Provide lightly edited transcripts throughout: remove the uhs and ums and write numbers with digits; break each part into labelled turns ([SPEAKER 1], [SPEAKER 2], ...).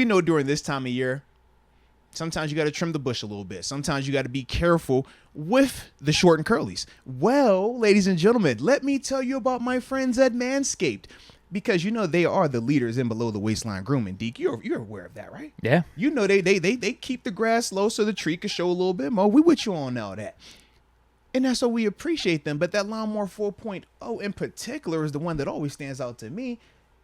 [SPEAKER 1] we know during this time of year, sometimes you got to trim the bush a little bit. Sometimes you got to be careful with the short and curlies. Well, ladies and gentlemen, let me tell you about my friends at Manscaped, because you know they are the leaders in below the waistline grooming. Deke, you're aware of that, right?
[SPEAKER 2] Yeah.
[SPEAKER 1] You know they keep the grass low so the tree can show a little bit more. We with you on all that. And that's what we appreciate them. But that Lawnmower 4.0 in particular is the one that always stands out to me.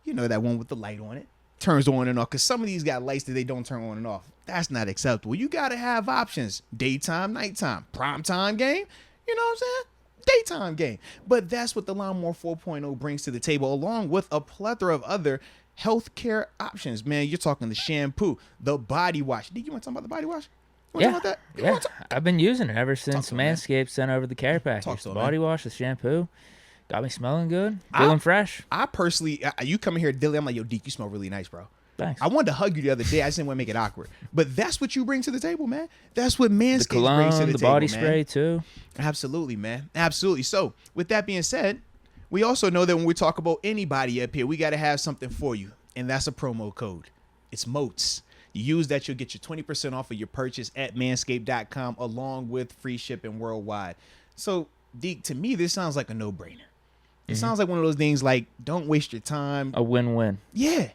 [SPEAKER 1] You know, that one with the light on it. Turns on and off, because some of these got lights that they don't turn on and off. That's not acceptable. You got to have options. Daytime, nighttime, primetime game. You know what I'm saying? Daytime game. But that's what the Lawnmower 4.0 brings to the table, along with a plethora of other healthcare options. Man, you're talking the shampoo, the body wash. Did you want to talk about the body wash? You want to talk about that?
[SPEAKER 2] Yeah. I've been using it ever since Manscaped sent over the care package. The body wash, the shampoo. Got me smelling good, feeling fresh.
[SPEAKER 1] I personally, you coming here daily, I'm like, yo, Deke, you smell really nice, bro.
[SPEAKER 2] Thanks.
[SPEAKER 1] I wanted to hug you the other day. I just didn't want to make it awkward. But that's what you bring to the table, man. That's what Manscaped brings to the table,
[SPEAKER 2] the body spray, too.
[SPEAKER 1] Absolutely, man. Absolutely. So, with that being said, we also know that when we talk about anybody up here, we got to have something for you. And that's a promo code. It's MOATS. You use that, you'll get your 20% off of your purchase at manscaped.com, along with free shipping worldwide. So, Deke, to me, this sounds like a no-brainer. It sounds like one of those things like, don't waste your time.
[SPEAKER 2] A win-win.
[SPEAKER 1] Yeah.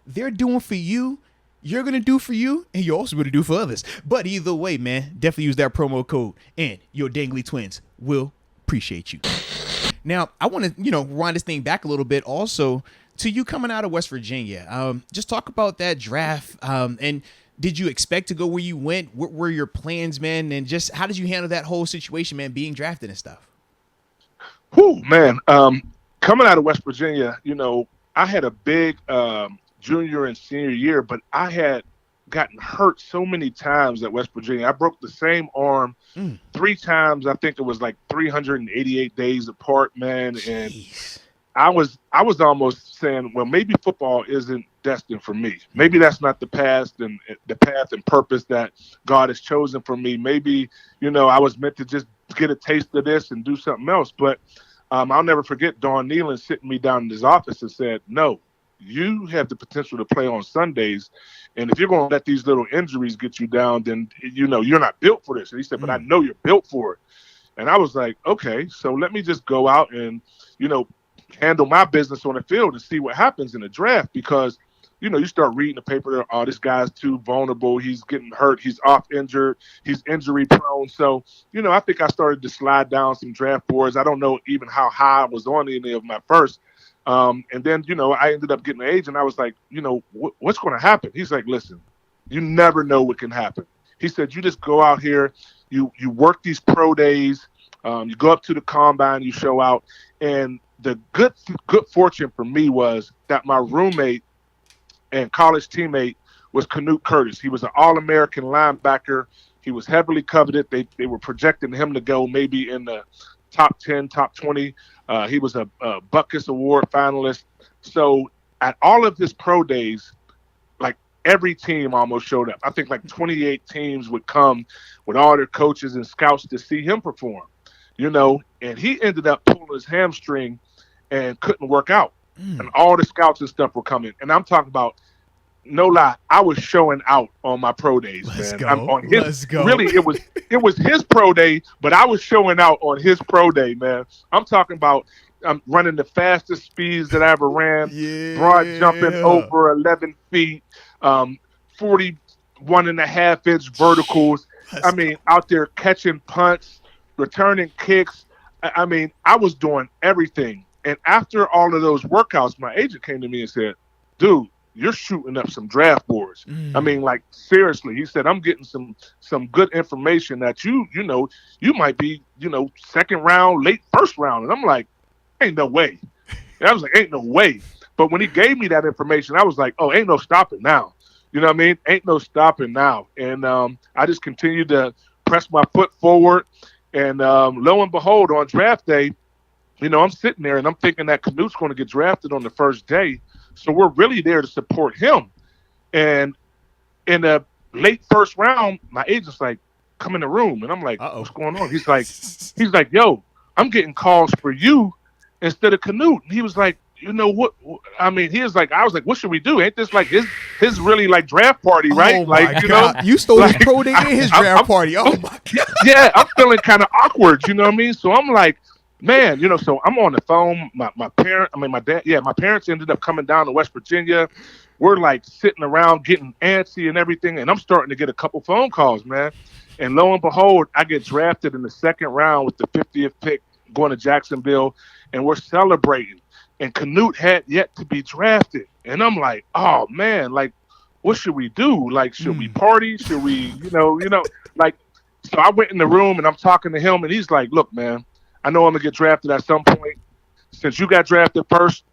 [SPEAKER 1] They're doing for you. You're going to do for you. And you're also going to do for others. But either way, man, definitely use that promo code. And your dangly twins will appreciate you. Now, I want to, rewind this thing back a little bit also to you coming out of West Virginia. Just talk about that draft. And did you expect to go where you went? What were your plans, man? And just how did you handle that whole situation, man, being drafted and stuff?
[SPEAKER 3] Whew, man. Coming out of West Virginia, I had a big junior and senior year, but I had gotten hurt so many times at West Virginia. I broke the same arm 3 times. I think it was like 388 days apart, man.
[SPEAKER 1] Jeez.
[SPEAKER 3] And I was almost saying, well, maybe football isn't destined for me. Maybe that's not the path and purpose that God has chosen for me. Maybe, I was meant to just get a taste of this and do something else. But I'll never forget Don Nealon sitting me down in his office and said, no, you have the potential to play on Sundays. And if you're going to let these little injuries get you down, then, you're not built for this. And he said, but I know you're built for it. And I was like, okay, so let me just go out and, handle my business on the field and see what happens in the draft. Because, you start reading the paper, oh, this guy's too vulnerable. He's getting hurt. He's off injured. He's injury prone. So, I think I started to slide down some draft boards. I don't know even how high I was on any of my first. And then, I ended up getting an agent. I was like, what's going to happen? He's like, listen, you never know what can happen. He said, you just go out here, you work these pro days, you go up to the combine, you show out. And the good fortune for me was that my roommate and college teammate was Canute Curtis. He was an All-American linebacker. He was heavily coveted. They were projecting him to go maybe in the top 10, top 20. He was a Butkus Award finalist. So at all of his pro days, like every team almost showed up. I think like 28 teams would come with all their coaches and scouts to see him perform, and he ended up pulling his hamstring and couldn't work out. And all the scouts and stuff were coming. And I'm talking about, no lie, I was showing out on my pro days, man.
[SPEAKER 1] Let's go.
[SPEAKER 3] Really, it was his pro day, but I was showing out on his pro day, man. I'm talking about I'm running the fastest speeds that I ever ran, broad jumping over 11 feet, 41.5-inch verticals. Out there catching punts, returning kicks. I was doing everything. And after all of those workouts, my agent came to me and said, dude, you're shooting up some draft boards. Seriously. He said, I'm getting some good information that you might be, second round, late first round. And I'm like, ain't no way. And I was like, ain't no way. But when he gave me that information, I was like, oh, ain't no stopping now. You know what I mean? Ain't no stopping now. And I just continued to press my foot forward. And lo and behold, on draft day, I'm sitting there and I'm thinking that Canute's going to get drafted on the first day. So we're really there to support him. And in the late first round, my agent's like, come in the room. And I'm like, what's going on? He's like, yo, I'm getting calls for you instead of Canute. And he was like, you know what? I mean, he was like, I was like, what should we do? Ain't this like his really like draft party, right?
[SPEAKER 1] Oh my
[SPEAKER 3] like, you
[SPEAKER 1] God.
[SPEAKER 3] know,
[SPEAKER 1] You stole
[SPEAKER 3] like,
[SPEAKER 1] his pro day and his draft party. Oh my God.
[SPEAKER 3] yeah, I'm feeling kind of awkward, you know what I mean? So I'm like, man, you know, so I'm on the phone. My dad, yeah, my parents ended up coming down to West Virginia. We're like sitting around getting antsy and everything, and I'm starting to get a couple phone calls, man. And lo and behold, I get drafted in the second round with the 50th pick going to Jacksonville, and we're celebrating. And Canute had yet to be drafted. And I'm like, oh man, like, what should we do? Like, should we party? Should we, like, so I went in the room and I'm talking to him and he's like, look, man, I know I'm gonna get drafted at some point. Since you got drafted first,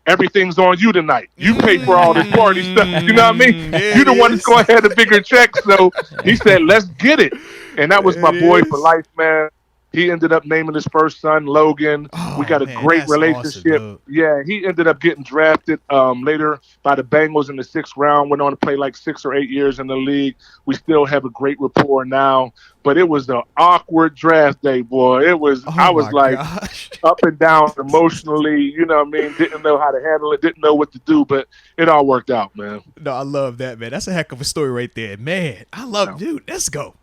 [SPEAKER 3] everything's on you tonight. You pay for all this party stuff. You know what I mean? You're the one that's going to have the bigger check. So he said, let's get it. And that was my boy for life, man. He ended up naming his first son Logan. We got a great relationship. Awesome, yeah, he ended up getting drafted later by the Bengals in the 6th round. Went on to play like 6 or 8 years in the league. We still have a great rapport now. But it was an awkward draft day, boy. It was. I was like up and down emotionally. You know what I mean? Didn't know how to handle it. Didn't know what to do. But it all worked out, man.
[SPEAKER 1] No, I love that, man. That's a heck of a story right there, man. I love, dude. Let's go.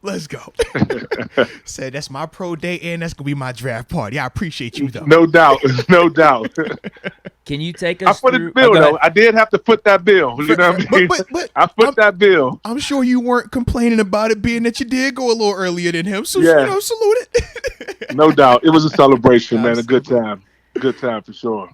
[SPEAKER 1] Said that's my pro day and that's gonna be my draft party. I appreciate you though.
[SPEAKER 3] No doubt.
[SPEAKER 2] Can you take us?
[SPEAKER 3] I put the bill though. I did have to put that bill. You know what I mean? But I put that bill.
[SPEAKER 1] I'm sure you weren't complaining about it, being that you did go a little earlier than him. So salute it.
[SPEAKER 3] No doubt, it was a celebration, man. A good time. Good time for sure.